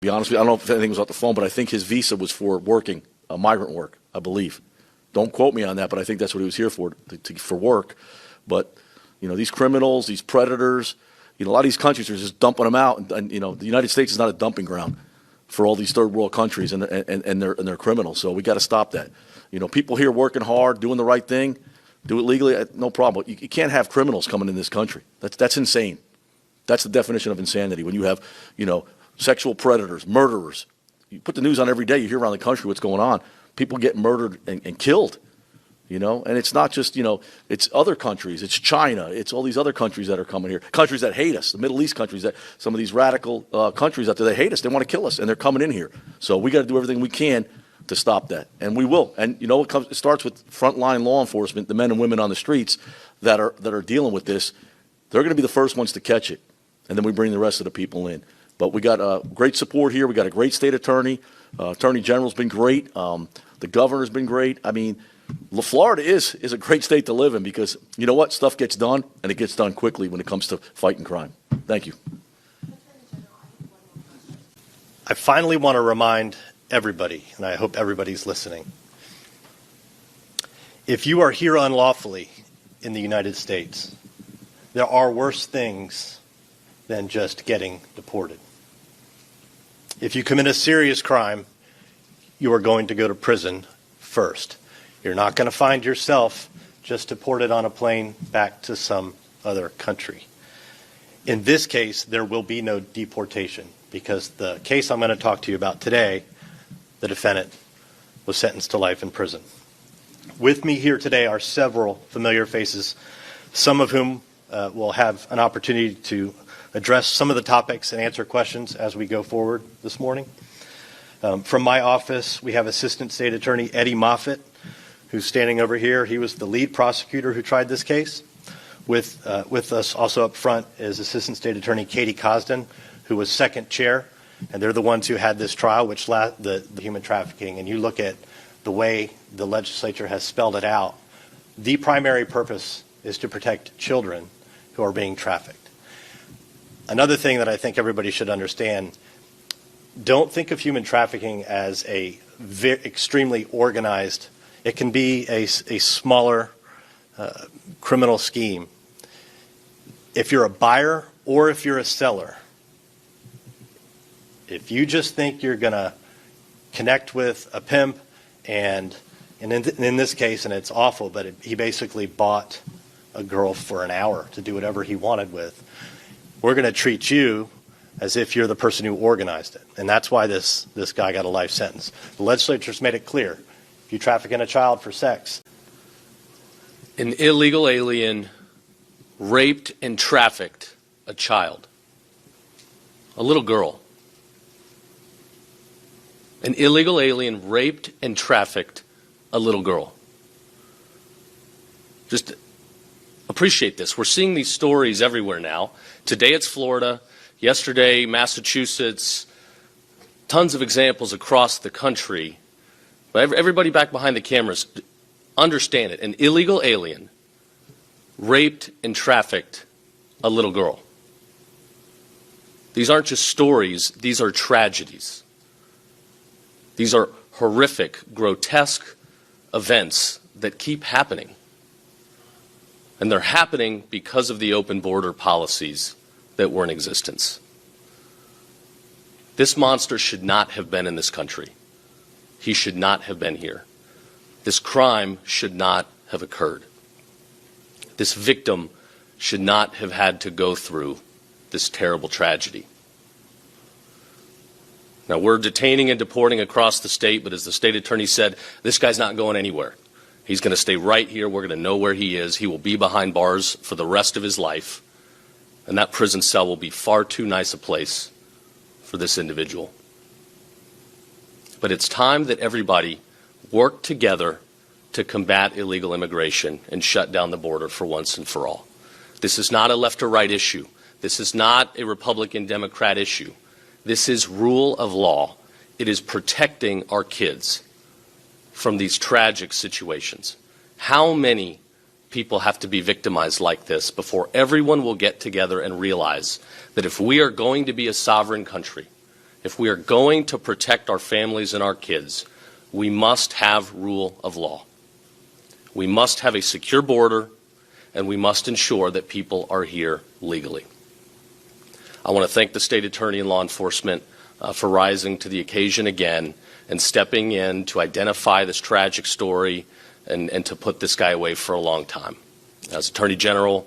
be honest with you, I don't know if anything was off the phone, but I think his visa was for working, migrant work, I believe. Don't quote me on that, but I think that's what he was here for, for work. But, you know, these criminals, these predators, you know, a lot of these countries are just dumping them out. And you know, the United States is not a dumping ground for all these third world countries and their criminals. So we got to stop that. You know, people here working hard, doing the right thing, do it legally, no problem. You can't have criminals coming in this country. That's insane. That's the definition of insanity. When you have, you know, sexual predators, murderers. You put the news on every day. You hear around the country what's going on. People get murdered and killed, you know. And it's not just, you know, it's other countries. It's China. It's all these other countries that are coming here. Countries that hate us. The Middle East countries, that some of these radical countries out there, they hate us. They want to kill us, and they're coming in here. So we got to do everything we can to stop that, and we will. And you know, it starts with frontline law enforcement, the men and women on the streets that are dealing with this. They're going to be the first ones to catch it, and then we bring the rest of the people in. But we got great support here. We got a great state attorney. Attorney General's been great. The governor's been great. I mean, Florida is a great state to live in because, you know what, stuff gets done, and it gets done quickly when it comes to fighting crime. Thank you. I finally want to remind everybody, and I hope everybody's listening, if you are here unlawfully in the United States, there are worse things than just getting deported. If you commit a serious crime, you are going to go to prison first. You're not going to find yourself just deported on a plane back to some other country. In this case, there will be no deportation because the case I'm going to talk to you about today, the defendant was sentenced to life in prison. With me here today are several familiar faces, some of whom will have an opportunity to address some of the topics and answer questions as we go forward this morning. From my office, we have Assistant State Attorney Eddie Moffitt, who's standing over here. He was the lead prosecutor who tried this case. With us also up front is Assistant State Attorney Katie Cosden, who was second chair, and they're the ones who had this trial, which the human trafficking. And you look at the way the legislature has spelled it out, the primary purpose is to protect children who are being trafficked. Another thing that I think everybody should understand, don't think of human trafficking as a extremely organized, it can be a smaller criminal scheme. If you're a buyer or if you're a seller, if you just think you're going to connect with a pimp and in this case, and it's awful, but he basically bought a girl for an hour to do whatever he wanted with, we're going to treat you as if you're the person who organized it. And that's why this guy got a life sentence. The legislature's made it clear. If you traffic in a child for sex. An illegal alien raped and trafficked a child, a little girl. An illegal alien raped and trafficked a little girl. Just appreciate this. We're seeing these stories everywhere now. Today it's Florida, yesterday Massachusetts, tons of examples across the country. But everybody back behind the cameras, understand it. An illegal alien raped and trafficked a little girl. These aren't just stories, these are tragedies. These are horrific, grotesque events that keep happening. And they're happening because of the open border policies that were in existence. This monster should not have been in this country. He should not have been here. This crime should not have occurred. This victim should not have had to go through this terrible tragedy. Now, we're detaining and deporting across the state, but as the state attorney said, this guy's not going anywhere. He's going to stay right here. We're going to know where he is. He will be behind bars for the rest of his life. And that prison cell will be far too nice a place for this individual. But it's time that everybody work together to combat illegal immigration and shut down the border for once and for all. This is not a left or right issue. This is not a Republican-Democrat issue. This is rule of law. It is protecting our kids from these tragic situations. How many people have to be victimized like this before everyone will get together and realize that if we are going to be a sovereign country, If we are going to protect our families and our kids, we must have rule of law. We must have a secure border, and we must ensure that people are here legally. I want to thank the state attorney and law enforcement for rising to the occasion again and stepping in to identify this tragic story and to put this guy away for a long time. As Attorney General,